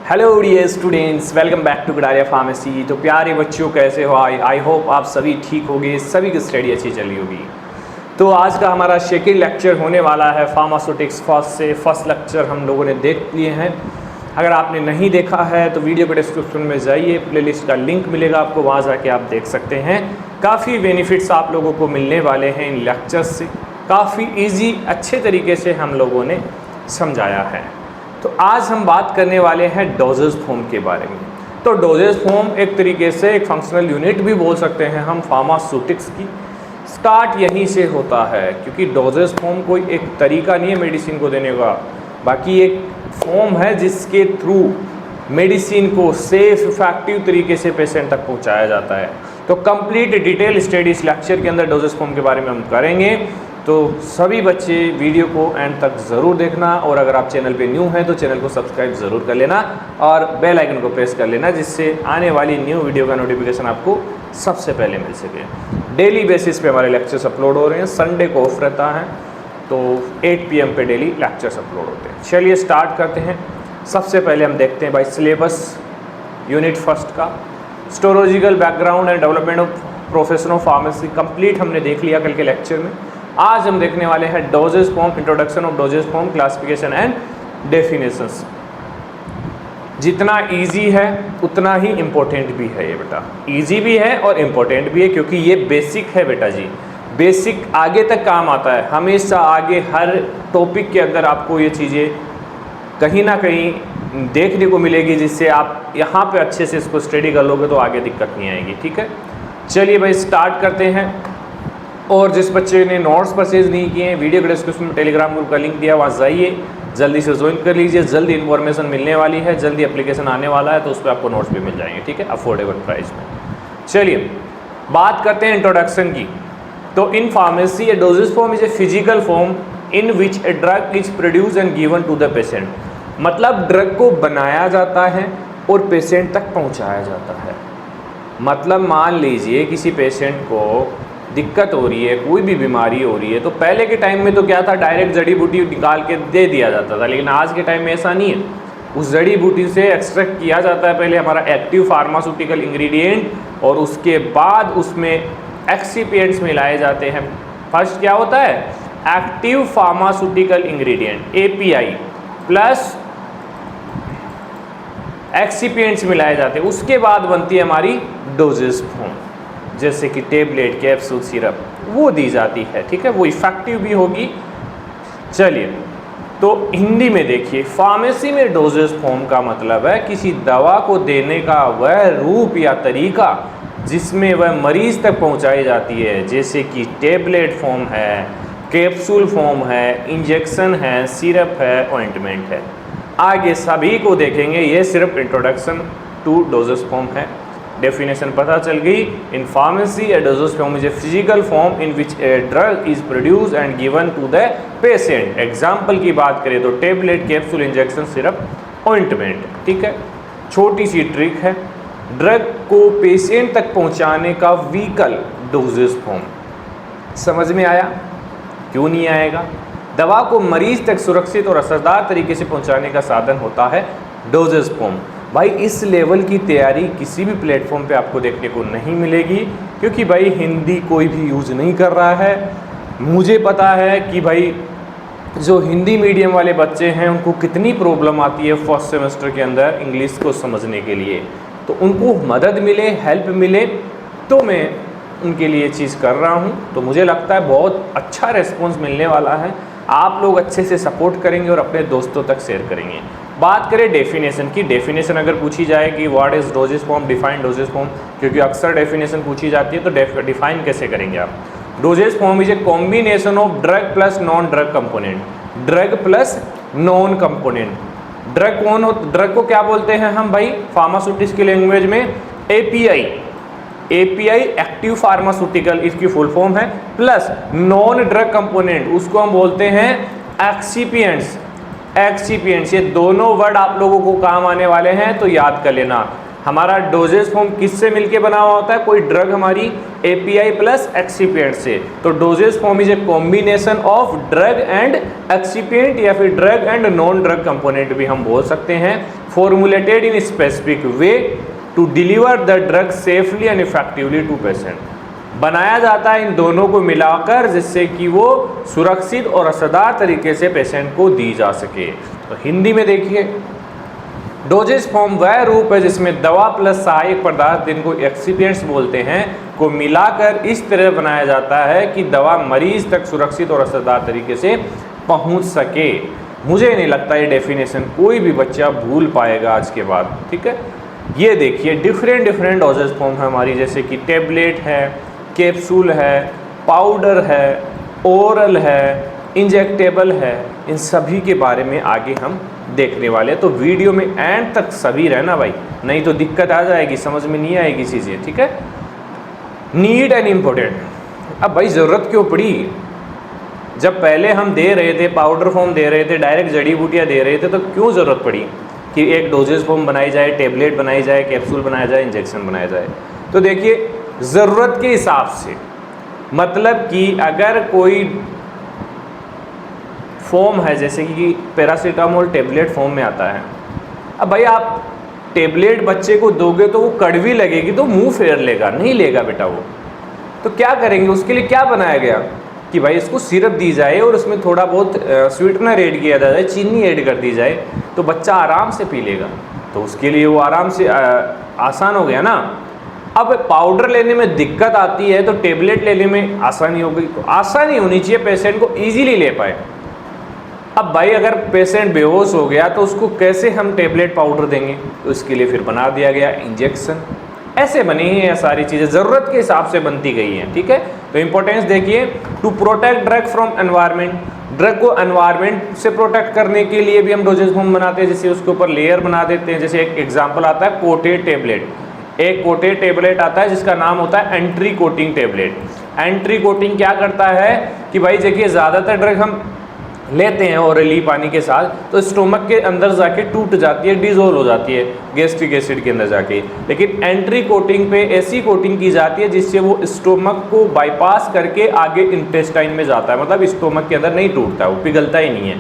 Hello dear students, welcome back to Kataria pharmacy. तो प्यारे बच्चों, कैसे हो? आई होप आप सभी ठीक होगे, सभी की स्टडी अच्छी चली होगी। तो आज का हमारा सेकंड लेक्चर होने वाला है फार्मास्यूटिक्स फर्स्ट लेक्चर हम लोगों ने देख लिए हैं। अगर आपने नहीं देखा है तो वीडियो के डिस्क्रिप्शन में जाइए, प्लेलिस्ट का लिंक मिलेगा आपको, वहाँ जाके आप देख सकते हैं। काफ़ी बेनिफिट्स आप लोगों को मिलने वाले हैं इन लेक्चर्स से। काफ़ी ईजी अच्छे तरीके से हम लोगों ने समझाया है। तो आज हम बात करने वाले हैं डोजेज फॉर्म के बारे में। तो डोजेज फॉर्म एक तरीके से एक फंक्शनल यूनिट भी बोल सकते हैं हम फार्मास्यूटिक्स की। स्टार्ट यहीं से होता है, क्योंकि डोजेज फॉर्म कोई एक तरीका नहीं है मेडिसिन को देने का, बाकी एक फॉर्म है जिसके थ्रू मेडिसिन को सेफ इफेक्टिव तरीके से पेशेंट तक पहुंचाया जाता है। तो कंप्लीट डिटेल स्टडी इस लेक्चर के अंदर डोजेज फॉर्म के बारे में हम करेंगे। तो सभी बच्चे वीडियो को एंड तक ज़रूर देखना, और अगर आप चैनल पे न्यू हैं तो चैनल को सब्सक्राइब ज़रूर कर लेना और बेल आइकन को प्रेस कर लेना, जिससे आने वाली न्यू वीडियो का नोटिफिकेशन आपको सबसे पहले मिल सके। डेली बेसिस पे हमारे लेक्चर्स अपलोड हो रहे हैं, संडे को ऑफ रहता है, तो 8 PM पे डेली लेक्चर्स अपलोड होते हैं। चलिए स्टार्ट करते हैं। सबसे पहले हम देखते हैं भाई सिलेबस यूनिट फर्स्ट का histological background and development of profession of pharmacy complete हमने देख लिया कल के लेक्चर में। आज हम देखने वाले हैं doses form, introduction of doses form, classification and definitions. जितना इजी है उतना ही इम्पोर्टेंट भी है ये बेटा, इजी भी है और इम्पोर्टेंट भी है, क्योंकि ये बेसिक है बेटा जी। बेसिक आगे तक काम आता है, हमेशा आगे हर टॉपिक के अंदर आपको ये चीज़ें कहीं ना कहीं देखने को मिलेगी, जिससे आप यहाँ पे अच्छे से इसको स्टडी कर लोगे तो आगे दिक्कत नहीं आएगी। ठीक है, चलिए भाई स्टार्ट करते हैं। और जिस बच्चे ने नोट्स परचेज नहीं किए हैं, वीडियो के डिस्क्रिप्शन में टेलीग्राम ग्रुप का लिंक दिया, वहाँ जाइए, जल्दी से ज्वाइन कर लीजिए। जल्दी इन्फॉर्मेशन मिलने वाली है, जल्दी एप्लीकेशन आने वाला है, तो उस पर आपको नोट्स भी मिल जाएंगे। ठीक है, अफोर्डेबल प्राइस में। चलिए बात करते हैं इंट्रोडक्शन की। तो in pharmacy a dosage form is a physical form in which a drug is produce and given to the patient. मतलब ड्रग को बनाया जाता है और पेशेंट तक पहुँचाया जाता है। मतलब मान लीजिए किसी पेशेंट को दिक्कत हो रही है, कोई भी बीमारी हो रही है, तो पहले के टाइम में तो क्या था, डायरेक्ट जड़ी बूटी निकाल के दे दिया जाता था। लेकिन आज के टाइम में ऐसा नहीं है, उस जड़ी बूटी से एक्सट्रैक्ट किया जाता है पहले हमारा एक्टिव फार्मास्यूटिकल इंग्रेडिएंट, और उसके बाद उसमें एक्सिपिएंट्स मिलाए जाते हैं। फर्स्ट क्या होता है, active pharmaceutical ingredient API plus excipients मिलाए जाते हैं। उसके बाद बनती है हमारी डोजेज फॉर्म, जैसे कि टेबलेट, कैप्सूल, सिरप, वो दी जाती है। ठीक है, वो इफेक्टिव भी होगी। चलिए तो हिंदी में देखिए, फार्मेसी में डोजेज फॉर्म का मतलब है किसी दवा को देने का वह रूप या तरीका जिसमें वह मरीज तक पहुंचाई जाती है, जैसे कि टेबलेट फॉर्म है, कैप्सूल फॉर्म है, इंजेक्शन है, सिरप है, ऑइंटमेंट है। आगे सभी को देखेंगे, ये सिर्फ इंट्रोडक्शन टू डोजेज फॉर्म है। डेफिनेशन पता चल गई। In pharmacy a dosage form is a physical form in which a drug is produce and given to the patient. Example की बात करें तो tablet, capsule, injection, syrup, ointment. ठीक है, छोटी सी ट्रिक है, ड्रग को पेशेंट तक पहुंचाने का व्हीकल डोजेज फॉर्म। समझ में आया? क्यों नहीं आएगा? दवा को मरीज तक सुरक्षित और असरदार तरीके से पहुंचाने का साधन होता है डोजेज फॉर्म। भाई इस लेवल की तैयारी किसी भी प्लेटफॉर्म पे आपको देखने को नहीं मिलेगी, क्योंकि भाई हिंदी कोई भी यूज़ नहीं कर रहा है। मुझे पता है कि भाई जो हिंदी मीडियम वाले बच्चे हैं उनको कितनी प्रॉब्लम आती है फर्स्ट सेमेस्टर के अंदर इंग्लिश को समझने के लिए। तो उनको मदद मिले, हेल्प मिले, तो मैं उनके लिए चीज़ कर रहा हूँ। तो मुझे लगता है बहुत अच्छा रेस्पॉन्स मिलने वाला है। आप लोग अच्छे से सपोर्ट करेंगे और अपने दोस्तों तक शेयर करेंगे। बात करें डेफिनेशन की, डेफिनेशन अगर पूछी जाए कि what is doses form, define doses form, क्योंकि अक्सर डेफिनेशन पूछी जाती है, तो डिफाइन कैसे करेंगे आप? Doses form is a combination of drug plus non drug component. Drug plus non component. Drug को क्या बोलते हैं हम भाई फार्मास्यूटिक्स की लैंग्वेज में? API एक्टिव फार्मास्यूटिकल, इसकी फुल फॉर्म है, प्लस नॉन ड्रग कंपोनेंट, उसको हम बोलते हैं एक्सिपिएंट्स। ये दोनों वर्ड आप लोगों को काम आने वाले हैं, तो याद कर लेना। हमारा डोजेज फॉर्म किससे मिलके बना हुआ होता है? कोई ड्रग हमारी API प्लस एक्सिपिएंट से। तो doses form is a combination of drug and excipient, या फिर drug and non drug component भी हम बोल सकते हैं। formulated in specific way to deliver the drug safely and effectively to patient। बनाया जाता है इन दोनों को मिलाकर जिससे कि वो सुरक्षित और असरदार तरीके से पेशेंट को दी जा सके। तो हिंदी में देखिए, डोजेज फॉर्म वह रूप है जिसमें दवा प्लस सहायक पदार्थ, जिनको एक्सिपिएंट्स बोलते हैं, को मिलाकर इस तरह बनाया जाता है कि दवा मरीज तक सुरक्षित और असरदार तरीके से पहुंच सके। मुझे नहीं लगता ये डेफिनेशन कोई भी बच्चा भूल पाएगा आज के बाद, ठीक है। ये देखिए डिफरेंट डोजेज फॉर्म है हमारी, जैसे कि टेबलेट है, कैप्सूल है, पाउडर है, ओरल है, इंजेक्टेबल है। इन सभी के बारे में आगे हम देखने वाले हैं, तो वीडियो में एंड तक सभी रहना भाई, नहीं तो दिक्कत आ जाएगी, समझ में नहीं आएगी चीज़ें, ठीक है। Need and important. अब भाई ज़रूरत क्यों पड़ी? जब पहले हम दे रहे थे, पाउडर फॉर्म दे रहे थे, डायरेक्ट जड़ी बूटियाँ दे रहे थे, तो क्यों ज़रूरत पड़ी कि एक डोजेज फॉर्म बनाई जाए, टेबलेट बनाई जाए, कैप्सूल बनाया जाए, इंजेक्शन बनाया जाए? तो देखिए ज़रूरत के हिसाब से, मतलब कि अगर कोई फॉर्म है जैसे कि पैरासीटामोल टेबलेट फॉर्म में आता है, अब भाई आप टेबलेट बच्चे को दोगे तो वो कड़वी लगेगी तो मुंह फेर लेगा, नहीं लेगा बेटा वो। तो क्या करेंगे, उसके लिए क्या बनाया गया कि भाई इसको सिरप दी जाए और उसमें थोड़ा बहुत स्वीटनर ऐड किया जाए, चीनी ऐड कर दी जाए, तो बच्चा आराम से पी लेगा। तो उसके लिए वो आराम से आसान हो गया ना। अब पाउडर लेने में दिक्कत आती है तो टेबलेट लेने में आसानी हो गई। तो आसानी होनी चाहिए, पेशेंट को ईजिली ले पाए। अब भाई अगर पेशेंट बेहोश हो गया तो उसको कैसे हम टेबलेट पाउडर देंगे? तो इसके लिए फिर बना दिया गया इंजेक्शन। ऐसे बनी है सारी चीज़ें, ज़रूरत के हिसाब से बनती गई हैं, ठीक है। तो इंपॉर्टेंस देखिए, to protect drug from environment, drug को एनवायरनमेंट से प्रोटेक्ट करने के लिए भी हम डोजेज फॉर्म बनाते हैं, जैसे उसके ऊपर लेयर बना देते हैं। जैसे एक एग्जाम्पल आता है कोटेड टेबलेट, एक कोटेड टेबलेट आता है जिसका नाम होता है entry coating tablet. Entry coating क्या करता है कि भाई देखिए ज़्यादातर ड्रग हम लेते हैं ओरली पानी के साथ, तो स्टोमक के अंदर जाके टूट जाती है, डिजोल्व हो जाती है गैस्ट्रिक एसिड के अंदर जाके। लेकिन एंट्री कोटिंग पे ऐसी कोटिंग की जाती है जिससे वो स्टोमक को बाईपास करके आगे इंटेस्टाइन में जाता है, मतलब स्टोमक के अंदर नहीं टूटता है, वो पिघलता ही नहीं है,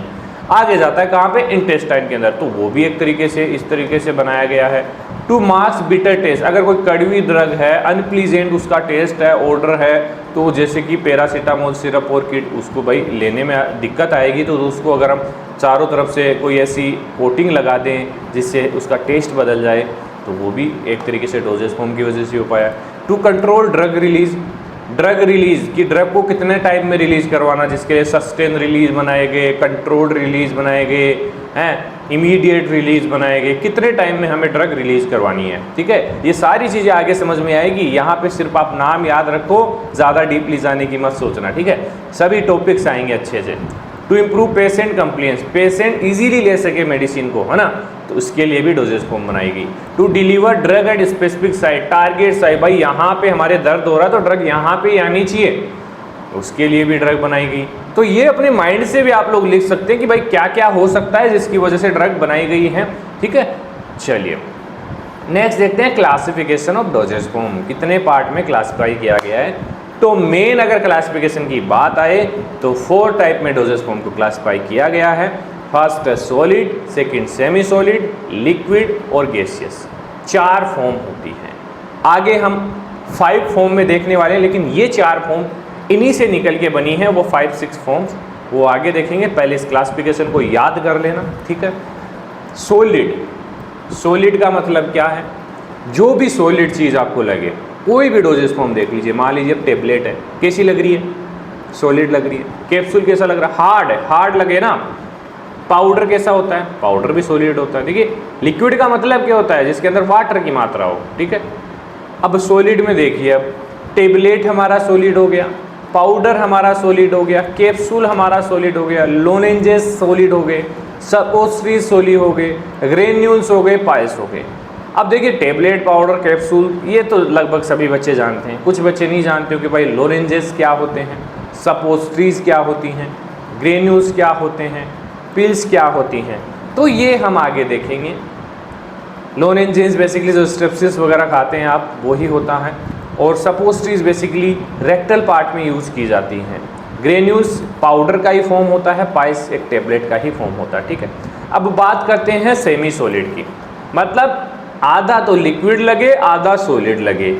आगे जाता है कहाँ पे, इंटेस्टाइन के अंदर। तो वो भी एक तरीके से इस तरीके से बनाया गया है। टू मास्क बिटर टेस्ट, अगर कोई कड़वी ड्रग है, अनप्लीजेंट उसका टेस्ट है, ऑर्डर है, तो जैसे कि पैरासीटामोल सिरप और किट, उसको भाई लेने में दिक्कत आएगी, तो उसको अगर हम चारों तरफ से कोई ऐसी कोटिंग लगा दें जिससे उसका टेस्ट बदल जाए, तो वो भी एक तरीके से डोजेज फॉर्म की वजह से हो पाया। To control drug release, drug release कि ड्रग को कितने टाइम में रिलीज करवाना, जिसके लिए सस्टेन रिलीज बनाए गए, कंट्रोल्ड रिलीज बनाए गए हैं, इमीडिएट रिलीज बनाए गए, कितने टाइम में हमें ड्रग रिलीज करवानी है, ठीक है। ये सारी चीज़ें आगे समझ में आएगी, यहाँ पे सिर्फ आप नाम याद रखो, ज़्यादा डीपली जाने की मत सोचना, ठीक है। सभी टॉपिक्स आएंगे अच्छे से। To improve patient compliance, patient easily ले सके मेडिसिन को, है ना, तो उसके लिए भी डोजेज फॉर्म बनाएगी। To deliver drug at specific site, target site, भाई यहाँ पे हमारे दर्द हो रहा है तो ड्रग यहाँ पे आनी चाहिए, उसके लिए भी ड्रग बनाई गई। तो ये अपने माइंड से भी आप लोग लिख सकते हैं कि भाई क्या क्या हो सकता है जिसकी वजह से ड्रग बनाई गई है, ठीक है। चलिए नेक्स्ट देखते हैं क्लासिफिकेशन ऑफ डोजेज फॉर्म, कितने पार्ट में क्लासिफाई किया गया है। तो मेन अगर क्लासिफिकेशन की बात आए तो 4 टाइप में डोजेज फॉर्म को क्लासिफाई किया गया है। फर्स्ट है solid, second semi solid, liquid और गैसियस, 4 फॉर्म होती हैं। आगे हम 5 फॉर्म में देखने वाले हैं, लेकिन ये 4 फॉर्म इन्हीं से निकल के बनी है, वो 5-6 फॉर्म्स वो आगे देखेंगे। पहले इस क्लासिफिकेशन को याद कर लेना, ठीक है। सॉलिड, सॉलिड का मतलब क्या है, जो भी सॉलिड चीज़ आपको लगे, कोई भी डोजेज फॉर्म देख लीजिए, मान लीजिए टेबलेट है, कैसी लग रही है, सॉलिड लग रही है। कैप्सूल कैसा लग रहा है, हार्ड है, हार्ड लगे ना। पाउडर कैसा होता है, पाउडर भी सॉलिड होता है। देखिए लिक्विड का मतलब क्या होता है, जिसके अंदर वाटर की मात्रा हो, ठीक है। अब सॉलिड में देखिए, अब टेबलेट हमारा सॉलिड हो गया, पाउडर हमारा सॉलिड हो गया, कैप्सूल हमारा सॉलिड हो गया, लोनेंजेस सॉलिड हो गए, सपोस्ट्रीज सॉलिड हो गए, ग्रेन्यूल्स हो गए, पाइल्स हो गए। अब देखिए टेबलेट, पाउडर, कैप्सूल ये तो लगभग सभी बच्चे जानते हैं, कुछ बच्चे नहीं जानते हो कि भाई लोरेंजेस क्या होते हैं, सपोस्ट्रीज क्या होती हैं, ग्रेन्यूल्स क्या होते हैं, पिल्स क्या होती हैं। तो ये हम आगे देखेंगे। लोरेंजेस बेसिकली जो स्ट्रेप्सिस वगैरह खाते हैं आप, वही होता है। और सपोस्ट्रीज बेसिकली रेक्टल पार्ट में यूज़ की जाती हैं। ग्रेन्यूल्स पाउडर का ही फॉर्म होता है, पाइल्स एक टेबलेट का ही फॉर्म होता है, ठीक है। अब बात करते हैं सेमी सॉलिड की। मतलब आधा तो लिक्विड लगे आधा सॉलिड लगे।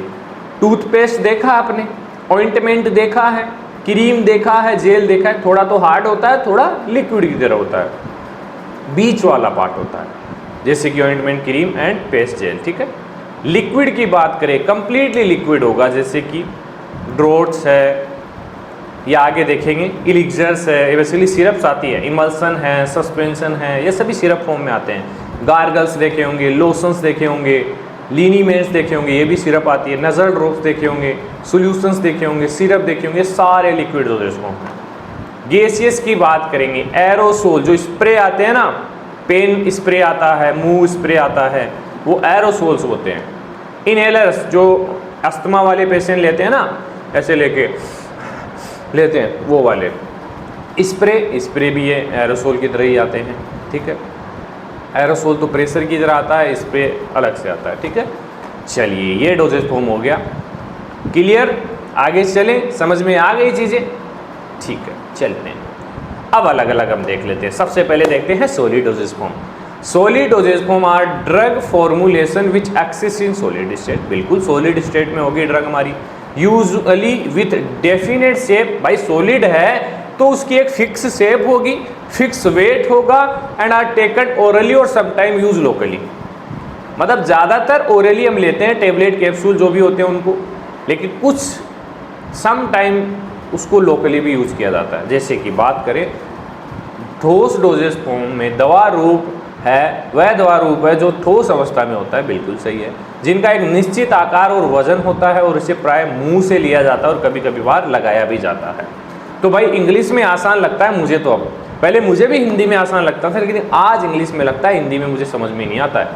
टूथपेस्ट देखा आपने, ऑइंटमेंट देखा है, क्रीम देखा है, जेल देखा है, थोड़ा तो हार्ड होता है, थोड़ा लिक्विड की तरह होता है, बीच वाला पार्ट होता है, जैसे कि ointment, cream and paste gel. ठीक है, लिक्विड की बात करें कंप्लीटली लिक्विड होगा, जैसे कि ड्रॉट्स है, या आगे देखेंगे इलिक्जर्स है, ये बेसिकली सिरप्स आती है, इमल्सन है, सस्पेंशन है, ये सभी सिरप फॉर्म में आते हैं। गार्गल्स देखे होंगे, लोशंस देखे होंगे, लिनीमेंट्स देखे होंगे, ये भी सिरप आती है, नजल ड्रॉप्स देखे होंगे, सोल्यूशंस देखे होंगे, सिरप देखे होंगे, सारे लिक्विड होते हैं इसको। गैसियस की बात करेंगे, एरोसोल जो स्प्रे आते हैं ना, पेन स्प्रे आता है, मुंह स्प्रे आता है, वो एरोसोल्स होते हैं। इनहेलर्स जो अस्थमा वाले पेशेंट लेते हैं ना, ऐसे लेके लेते हैं, वो वाले स्प्रे भी है, एरोसोल की तरह ही आते हैं। ठीक है, एरोसोल तो प्रेशर की तरह आता है, स्प्रे अलग से आता है। ठीक है, चलिए ये डोजेज फॉर्म हो गया, क्लियर। आगे चलें, समझ में आ गई चीज़ें? ठीक है, चलते हैं। अब अलग अलग हम देख लेते हैं। सबसे पहले देखते हैं solid dosage form. Solid dosage form are drug formulation which exist in solid state. बिल्कुल सॉलिड स्टेट में होगी ड्रग हमारी, यूजुअली विथ डेफिनेट शेप। भाई सॉलिड है तो उसकी एक फिक्स शेप होगी, फिक्स वेट होगा, एंड आर टेकन ओरली और समटाइम यूज लोकली। मतलब ज़्यादातर ओरली हम लेते हैं, टेबलेट कैप्सूल जो भी होते हैं उनको, लेकिन कुछ सम टाइम उसको लोकली भी यूज किया जाता है। जैसे कि बात करें ठोस डोजेज फॉर्म में दवा रूप है, वह दवा रूप है जो ठोस अवस्था में होता है, बिल्कुल सही है, जिनका एक निश्चित आकार और वजन होता है और इसे प्राय मुंह से लिया जाता है और कभी कभी बार लगाया भी जाता है। तो भाई इंग्लिश में आसान लगता है मुझे, तो अब पहले मुझे भी हिंदी में आसान लगता था, लेकिन आज इंग्लिश में लगता है, हिंदी में मुझे समझ में नहीं आता है।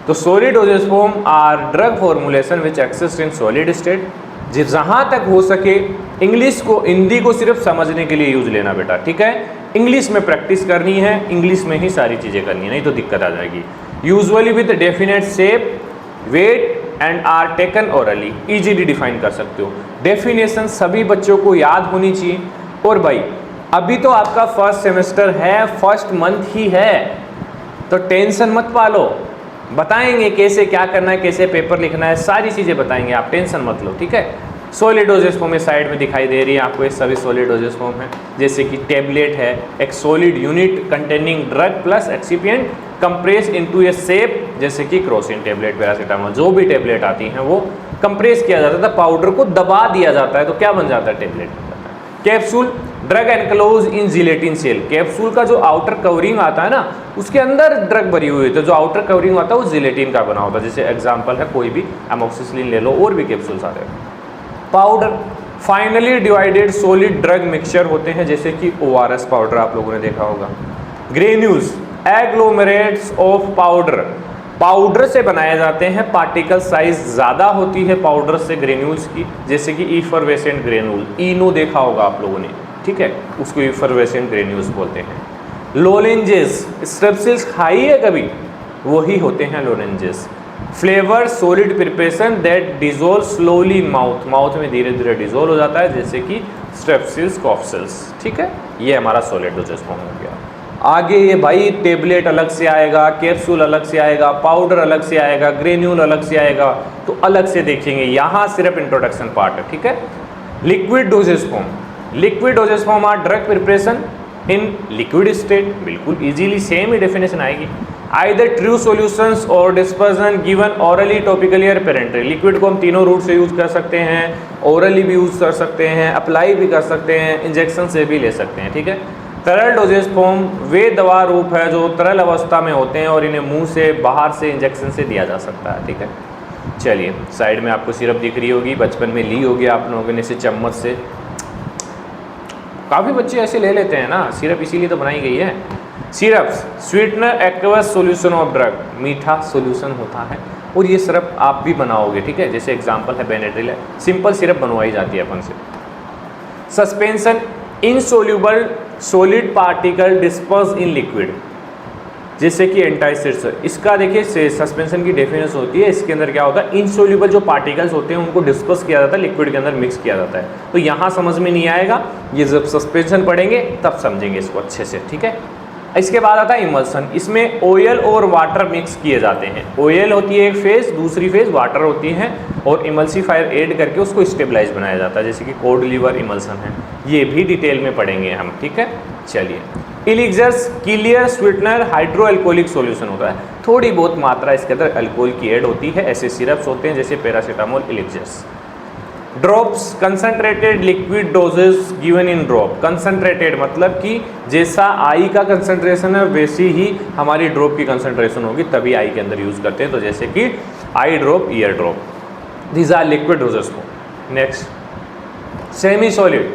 तो solid dosage form are drug formulation which exist in solid state. जहाँ तक हो सके इंग्लिश को, हिंदी को सिर्फ समझने के लिए यूज लेना बेटा, ठीक है। इंग्लिश में प्रैक्टिस करनी है, इंग्लिश में ही सारी चीज़ें करनी है, नहीं तो दिक्कत आ जाएगी। Usually with definite shape, weight and are taken orally, easily define कर सकते हो। डेफिनेशन सभी बच्चों को याद होनी चाहिए। और भाई अभी तो आपका फर्स्ट सेमेस्टर है, फर्स्ट मंथ ही है, तो टेंशन मत पालो, बताएंगे कैसे क्या करना है, कैसे पेपर लिखना है, सारी चीज़ें बताएंगे, आप टेंशन मत लो, ठीक है। सॉलिड डोजेज फॉर्म में साइड में दिखाई दे रही है आपको, ये सभी सॉलिड डोजेज फॉर्म है। जैसे कि टेबलेट है, एक solid unit containing drug plus excipient compress into a shape, जैसे कि क्रोसिन टेबलेट, पैरासीटामोल, जो भी टेबलेट आती हैं वो कंप्रेस किया जाता है, पाउडर को दबा दिया जाता है, तो क्या बन जाता है, टेबलेट बन जाता है। Capsule, drug enclose in gelatin shell. Capsule का जो आउटर कवरिंग आता है ना, उसके अंदर ड्रग भरी हुई है, तो जो आउटर कवरिंग आता है वो जिलेटिन का बना होता है। जैसे एग्जांपल है कोई भी एमोक्सिसिलिन ले लो, और भी कैप्सूल्स आते हैं। Powder, finally divided solid drug mixture होते हैं, जैसे कि ORS पाउडर आप लोगों ने देखा होगा। ग्रेन्यूल्स, एग्लोमेरेट्स ऑफ पाउडर, पाउडर से बनाए जाते हैं, पार्टिकल साइज ज़्यादा होती है पाउडर से ग्रेन्यूल्स की, जैसे कि इफरवेसेंट ग्रेन्यूल, इनो देखा होगा आप लोगों ने, ठीक है, उसको इफरवेसेंट ग्रेन्यूल्स बोलते हैं। लोरेंजेस, स्ट्रेप्सिल्स खाई है कभी, वही होते हैं lozenges. Flavour solid preparation that dissolve slowly in mouth, mouth में धीरे धीरे डिजोल्व हो जाता है, जैसे कि स्ट्रेप्सिल्स, कॉफसिल्स, ठीक है। ये हमारा सॉलिड डोजेज फॉर्म हो गया। आगे ये भाई टेबलेट अलग से आएगा, कैप्सूल अलग से आएगा, पाउडर अलग से आएगा, ग्रेन्यूल अलग से आएगा, तो अलग से देखेंगे, यहाँ सिर्फ इंट्रोडक्शन पार्ट है, ठीक है। Liquid dosage form, liquid dosage form are drug preparation in liquid state, बिल्कुल इजीली सेम ही डेफिनेशन आएगी। आइदर ट्रू सॉल्यूशंस और डिस्पर्सन गिवन ओरली, टॉपिकली और पेरेंटरी। लिक्विड को हम तीनों रूट से यूज कर सकते हैं, ओरली भी यूज कर सकते हैं, अप्लाई भी कर सकते हैं, इंजेक्शन से भी ले सकते हैं, ठीक है। तरल डोजेज फॉर्म वे दवा रूप है जो तरल अवस्था में होते हैं और इन्हें मुंह से, बाहर से, इंजेक्शन से दिया जा सकता है, ठीक है। चलिए साइड में आपको सिरप दिख रही होगी, बचपन में ली होगी आप लोगों ने इसे चम्मच से, काफ़ी बच्चे ऐसे ले लेते हैं ना सिरप, इसीलिए तो बनाई गई है। Syrups, sweetener aqueous solution of drug, मीठा सॉल्यूशन होता है, और ये सिरप आप भी बनाओगे, ठीक है। जैसे एग्जांपल है बेनेड्रिल है, सिंपल सिरप बनवाई जाती है अपन से। Suspension, insoluble solid particle disperse in liquid, जैसे कि एंटासिड्स। इसका देखिए सस्पेंशन की डेफिनेशन होती है, इसके अंदर क्या होता है, इनसोल्यूबल जो पार्टिकल्स होते हैं उनको डिस्पर्स किया जाता है, लिक्विड के अंदर मिक्स किया जाता है। तो यहाँ समझ में नहीं आएगा, ये जब सस्पेंशन पढ़ेंगे तब समझेंगे इसको अच्छे से, ठीक है। इसके बाद आता है इमल्सन। इसमें ऑयल और वाटर मिक्स किए जाते हैं। ऑयल होती है एक फेज, दूसरी फेज वाटर होती है, और इमल्सीफायर ऐड करके उसको स्टेबलाइज बनाया जाता है, जैसे कि कोड लीवर इमल्सन है। ये भी डिटेल में पढ़ेंगे हम, ठीक है। चलिए, elixirs clear sweetener hydro alcoholic solution होता है, थोड़ी बहुत मात्रा इसके अंदर अल्कोहल की ऐड होती है। ऐसे सिरप्स होते हैं जैसे paracetamol, elixirs. Drops concentrated liquid doses given in drop. Concentrated मतलब कि जैसा आई का कंसनट्रेशन है वैसी ही हमारी ड्रॉप की कंसनट्रेशन होगी, तभी आई के अंदर यूज करते हैं। तो जैसे कि eye drop, ear drop, these are liquid doses. Next, semi solid.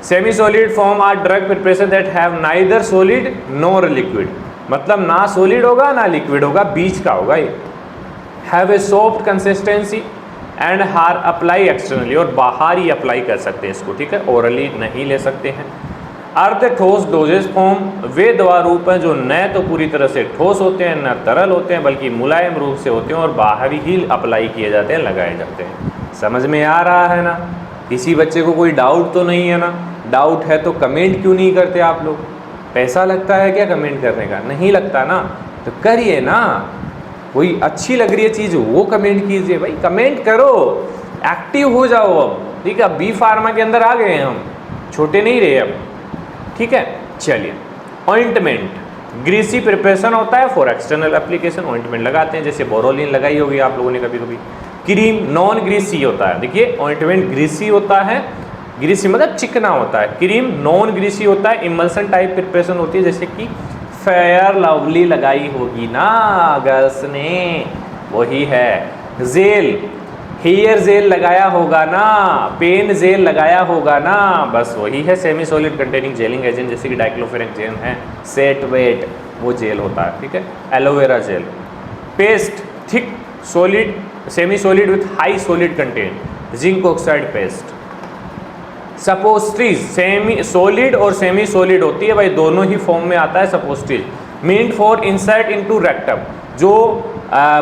Semi solid form are drug preparation that have neither solid nor liquid, मतलब ना सॉलिड होगा ना लिक्विड होगा, बीच का होगा ये। Have a soft consistency and हार अप्लाई एक्सटर्नली, और बाहर ही अप्लाई कर सकते हैं इसको, ठीक है, ओरली नहीं ले सकते हैं। अर्ध ठोस डोजेस फॉर्म, वे दवा रूप हैं जो न तो पूरी तरह से ठोस होते हैं न तरल होते हैं, बल्कि मुलायम रूप से होते हैं और बाहर ही अप्लाई किए जाते हैं, लगाए जाते हैं। समझ में आ रहा है ना? किसी बच्चे को कोई डाउट तो नहीं है ना? डाउट है तो कमेंट क्यों नहीं करते आप लोग? पैसा लगता है क्या कमेंट करने का? नहीं लगता ना, तो करिए ना। कोई अच्छी लग रही है चीज़ वो कमेंट कीजिए भाई, कमेंट करो, एक्टिव हो जाओ अब, ठीक है। बी फार्मा के अंदर आ गए हैं हम, छोटे नहीं रहे अब, ठीक है। चलिए, ऑइंटमेंट ग्रीसी प्रिपरेशन होता है फॉर एक्सटर्नल एप्लीकेशन, ऑइंटमेंट लगाते हैं, जैसे बोरोलिन लगाई होगी आप लोगों ने कभी कभी। क्रीम नॉन ग्रीसी होता है, देखिए ऑइंटमेंट ग्रीसी होता है, ग्रीसी मतलब चिकना होता है, क्रीम नॉन ग्रीसी होता है। इमल्सन टाइप प्रिपरेशन होती है, जैसे कि फेयर लवली लगाई होगी ना गर्ल्स ने, वही है। जेल, हेयर जेल लगाया होगा ना, पेन जेल लगाया होगा ना, बस वही है। Semi solid containing gelling agent, जैसे कि डाइक्लोफेनेक जेल है, सेट वेट, वो जेल होता है, ठीक है। Aloe vera gel. Paste, thick solid semi solid with high solid content, zinc oxide paste. Suppositories, semi solid और सेमी सॉलिड होती है भाई, दोनों ही फॉर्म में आता है suppositories. Meant for insert into rectum, जो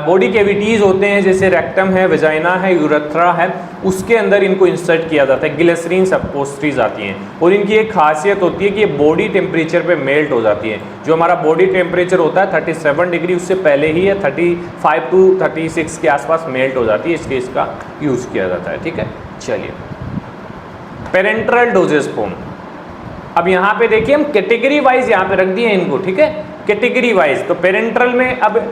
बॉडी कैविटीज़ होते हैं, जैसे रेक्टम है, वेजाइना है, यूरेथ्रा है, उसके अंदर इनको इंसर्ट किया जाता है। ग्लिसरीन सपोस्ट्रीज आती हैं, और इनकी एक खासियत होती है कि ये बॉडी टेम्परेचर पे मेल्ट हो जाती है। जो हमारा बॉडी टेम्परेचर होता है 37 डिग्री, उससे पहले ही है 35 to 36 के आसपास मेल्ट हो जाती है, इसलिए इसका यूज़ किया जाता है, ठीक है। चलिए, पेरेंट्रल डोजेस फॉर्म। अब यहाँ पे देखिए हम कैटेगरी वाइज यहाँ पे रख दिए इनको, ठीक है, कैटेगरी वाइज। तो पेरेंट्रल में अब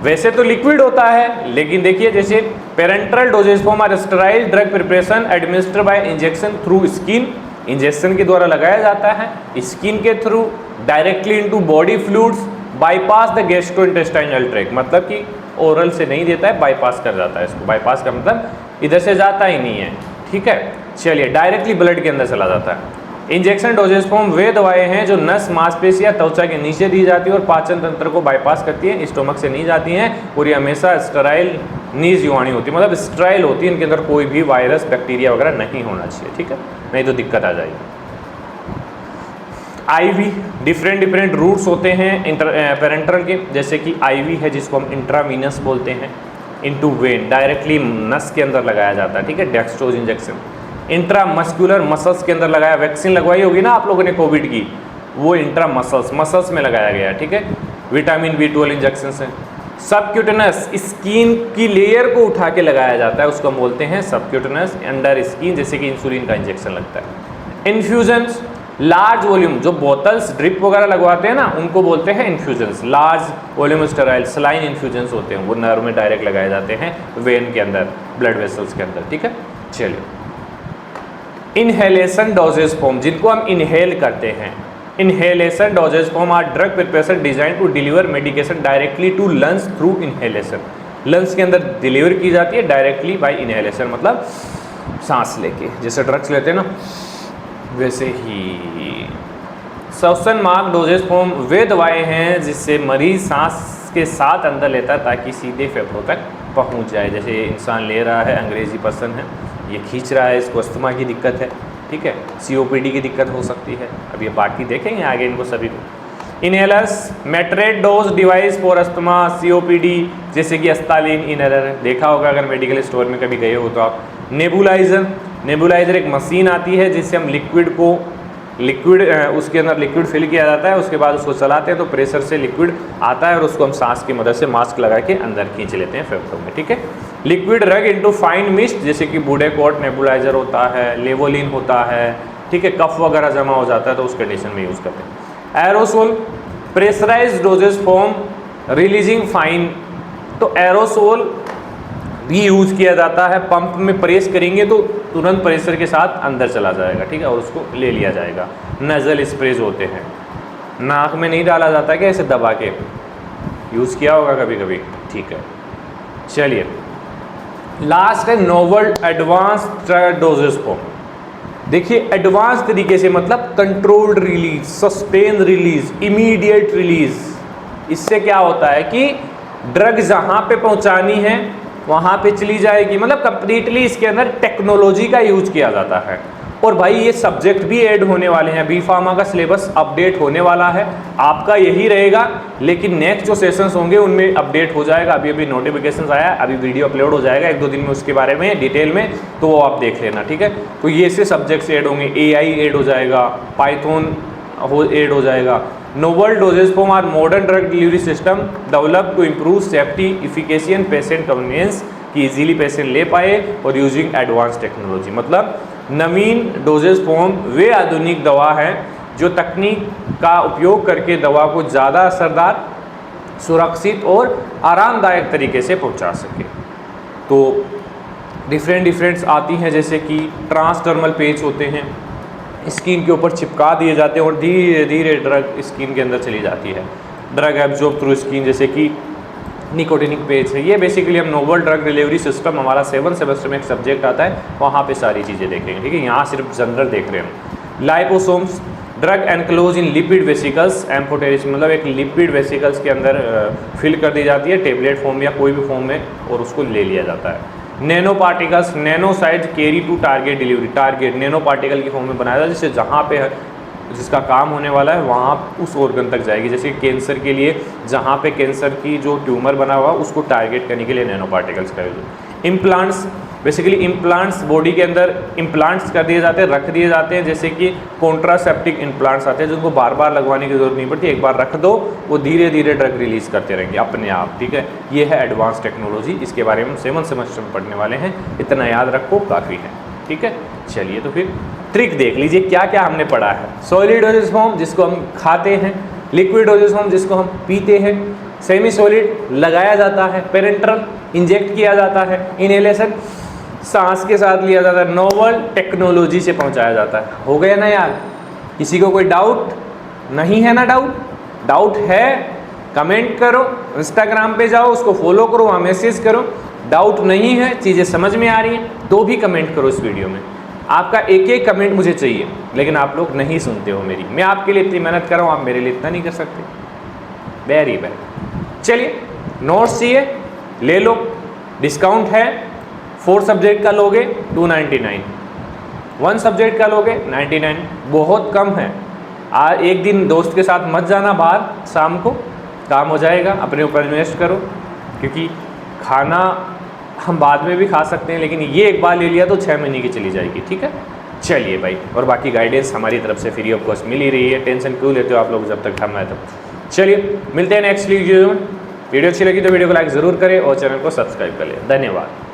वैसे तो लिक्विड होता है, लेकिन देखिए जैसे parenteral dosage form are sterile drug preparation administer by injection through skin, injection के द्वारा लगाया जाता है, स्किन के through, directly into body fluids, bypass the gastrointestinal tract, मतलब कि ओरल से नहीं देता है, बाईपास कर जाता है इसको। बाईपास का मतलब इधर से जाता ही नहीं है, ठीक है। चलिए, डायरेक्टली ब्लड के अंदर चला जाता है। इंजेक्शन डोजेस फॉर्म वे दवाएं हैं जो नस, मांसपेशी या त्वचा के नीचे दी जाती है और पाचन तंत्र को बाईपास करती हैं, स्टोमक से नहीं जाती हैं, और ये हमेशा स्टेराइल निर्जीवाणु होती है, मतलब स्टेराइल होती है, इनके अंदर कोई भी वायरस, बैक्टीरिया वगैरह नहीं होना चाहिए, ठीक है, नहीं तो दिक्कत आ जाएगी। आईवी, डिफरेंट रूट्स होते हैं पेरेंट्रल के, जैसे कि आईवी है जिसको हम इंट्रावीनस बोलते हैं, इनटू वेन, डायरेक्टली नस के अंदर लगाया जाता है, ठीक है, dextrose injection. Intra muscular, muscles के अंदर लगाया, वैक्सीन लगवाई होगी ना आप लोगों ने कोविड की, वो इंट्रा मसल्स में लगाया गया, ठीक है। विटामिन B12 इंजेक्शन है। सबक्यूटेनस, स्किन की लेयर को उठा के लगाया जाता है, उसको हम बोलते हैं सबक्यूटेनस, अंडर स्किन, जैसे कि इंसुलिन का इंजेक्शन लगता है। इन्फ्यूजन्स, लार्ज वॉल्यूम, जो बोतल्स ड्रिप वगैरह लगवाते हैं ना, उनको बोलते हैं infusions. Large volume sterile saline infusions होते हैं, वो नर्व में डायरेक्ट लगाए जाते हैं, वेन के अंदर, ब्लड वेसल्स के अंदर, ठीक है। चलिए, इनहेलेशन डोजेज फॉर्म, जिनको हम इनहेल करते हैं। Inhalation dosage form are drug preparation design to deliver medication directly to lungs through inhalation, lungs के अंदर डिलीवर की जाती है डायरेक्टली बाय इनहेलेशन, मतलब सांस लेके, जैसे ड्रग्स लेते हैं ना वैसे ही। सब्सटेंस मार्क डोजेज फॉर्म वे दवाएं हैं जिससे मरीज सांस के साथ अंदर लेता है ताकि सीधे फेफड़ों तक पहुंच जाए। जैसे ये इंसान ले रहा है, अंग्रेजी पर्सन है, ये खींच रहा है, इसको अस्थमा की दिक्कत है, ठीक है, COPD की दिक्कत हो सकती है, अब ये बाकी देखेंगे आगे इनको सभी को। Inhalers, metered dose device for asthma, COPD, जैसे कि अस्तालिन इनहेलर देखा होगा अगर मेडिकल स्टोर में कभी गए हो तो आप। नेबुलाइजर, नेबुलाइजर एक मशीन आती है जिससे हम लिक्विड को लिक्विड उसके अंदर लिक्विड फिल किया जाता है, उसके बाद उसको चलाते हैं तो प्रेशर से लिक्विड आता है और उसको हम सांस की मदद से मास्क लगा के अंदर खींच लेते हैं फेफड़ों में, ठीक है। Liquid drug into fine mist, जैसे कि बूडेकोट नेबुलाइजर होता है, लेवोलिन होता है, ठीक है, कफ वगैरह जमा हो जाता है तो उस कंडीशन में यूज़ करते हैं। Aerosol pressurise dosage form releasing fine, तो एरोसोल भी यूज किया जाता है, पंप में प्रेस करेंगे तो तुरंत प्रेशर के साथ अंदर चला जाएगा, ठीक है, और उसको ले लिया जाएगा। नज़ल स्प्रेज होते हैं, नाक में नहीं डाला जाता कि ऐसे दबा के, यूज़ किया होगा कभी कभी, ठीक है। चलिए लास्ट है नोवल एडवांस डोजेज फॉर्म। देखिए एडवांस तरीके से मतलब controlled release, sustain release, immediate release. इससे क्या होता है कि ड्रग जहाँ पे पहुँचानी है वहाँ पे चली जाएगी, मतलब कंप्लीटली इसके अंदर टेक्नोलॉजी का यूज किया जाता है। और भाई ये सब्जेक्ट भी ऐड होने वाले हैं, बी फार्मा का सिलेबस अपडेट होने वाला है, आपका यही रहेगा, लेकिन नेक्स्ट जो सेशंस होंगे उनमें अपडेट हो जाएगा। अभी अभी नोटिफिकेशन आया, अभी वीडियो अपलोड हो जाएगा 1-2 दिन में उसके बारे में डिटेल में, तो वो आप देख लेना, ठीक है। तो ये ऐसे सब्जेक्ट्स ऐड होंगे, AI ऐड हो जाएगा, पाइथन ऐड हो जाएगा। Novel dosage form are modern drug delivery system develop to improve safety, efficacy and patient convenience, कि इजीली पेशेंट ले पाए और यूजिंग एडवांस टेक्नोलॉजी। मतलब नवीन डोजेज फॉर्म वे आधुनिक दवा हैं जो तकनीक का उपयोग करके दवा को ज़्यादा असरदार, सुरक्षित और आरामदायक तरीके से पहुंचा सके। तो डिफरेंट्स आती हैं, जैसे कि ट्रांसडर्मल पेच होते हैं, स्किन के ऊपर चिपका दिए जाते हैं और धीरे धीरे ड्रग स्किन के अंदर चली जाती है। ड्रग एब्जॉर्ब थ्रू स्किन, जैसे कि निकोटिनिक पेच है। ये बेसिकली हम नोवल ड्रग डिलीवरी सिस्टम, हमारा 7 सेमेस्टर में एक सब्जेक्ट आता है, वहाँ पे सारी चीज़ें देखेंगे, ठीक है। यहाँ सिर्फ जनरल देख रहे हैं। Liposomes drug enclose in lipid vesicles amphotericin, मतलब एक लिपिड वेसिकल्स के अंदर फिल कर दी जाती है टेबलेट फॉर्म या कोई भी फॉर्म में, और उसको ले लिया जाता है। Nano particles nano size carry to target delivery, target nano particle की फॉर्म में बनाया जाता है, जिससे जहाँ पे जिसका काम होने वाला है वहाँ उस ऑर्गन तक जाएगी। जैसे कैंसर के लिए जहाँ पे कैंसर की जो ट्यूमर बना हुआ उसको टारगेट करने के लिए नैनो पार्टिकल्स का use. Implants, basically implants body के अंदर इम्प्लांट्स कर दिए जाते हैं, रख दिए जाते हैं, जैसे कि कॉन्ट्रासेप्टिक इम्प्लांट्स आते हैं जिनको बार बार लगवाने की जरूरत नहीं पड़ती, एक बार रख दो वो धीरे धीरे ड्रग रिलीज करते रहेंगे अपने आप, ठीक है। ये है एडवांस टेक्नोलॉजी, इसके बारे में 7 सेमेस्टर में पढ़ने वाले हैं, इतना याद रखो काफ़ी है, ठीक है। चलिए तो फिर ट्रिक देख लीजिए क्या क्या हमने पढ़ा है। सॉलिड डोजेज फॉर्म जिसको हम खाते हैं, लिक्विड डोजेज फॉर्म जिसको हम पीते हैं, सेमी सॉलिड लगाया जाता है, पेरेंट्रल इंजेक्ट किया जाता है, इनहेलेशन सांस के साथ लिया जाता है, नोवल टेक्नोलॉजी से पहुंचाया जाता है। हो गया ना यार? किसी को कोई डाउट नहीं है ना? डाउट है कमेंट करो, इंस्टाग्राम पे जाओ उसको फॉलो करो, वहाँ मैसेज करो। डाउट नहीं है, चीज़ें समझ में आ रही हैं तो भी कमेंट करो इस वीडियो में। आपका एक एक कमेंट मुझे चाहिए, लेकिन आप लोग नहीं सुनते हो मेरी। मैं आपके लिए इतनी मेहनत कर रहा हूँ, आप मेरे लिए इतना नहीं कर सकते। Very bad. चलिए नोट्स चाहिए ले लो, डिस्काउंट है। 4 सब्जेक्ट का लोगे 299, 1 सब्जेक्ट का लोगे 99, बहुत कम है। आज एक दिन दोस्त के साथ मत जाना बाहर, शाम को काम हो जाएगा, अपने ऊपर इन्वेस्ट करो, क्योंकि खाना हम बाद में भी खा सकते हैं, लेकिन ये एक बार ले लिया तो 6 महीने की चली जाएगी, ठीक है। चलिए भाई, और बाकी गाइडेंस हमारी तरफ से फ्री ऑफ कॉस्ट मिल ही रही है, टेंशन क्यों लेते हो आप लोग जब तक हम है तब। चलिए मिलते हैं नेक्स्ट वीडियो में। वीडियो अच्छी लगी तो वीडियो को लाइक ज़रूर करें और चैनल को सब्सक्राइब कर लें। धन्यवाद।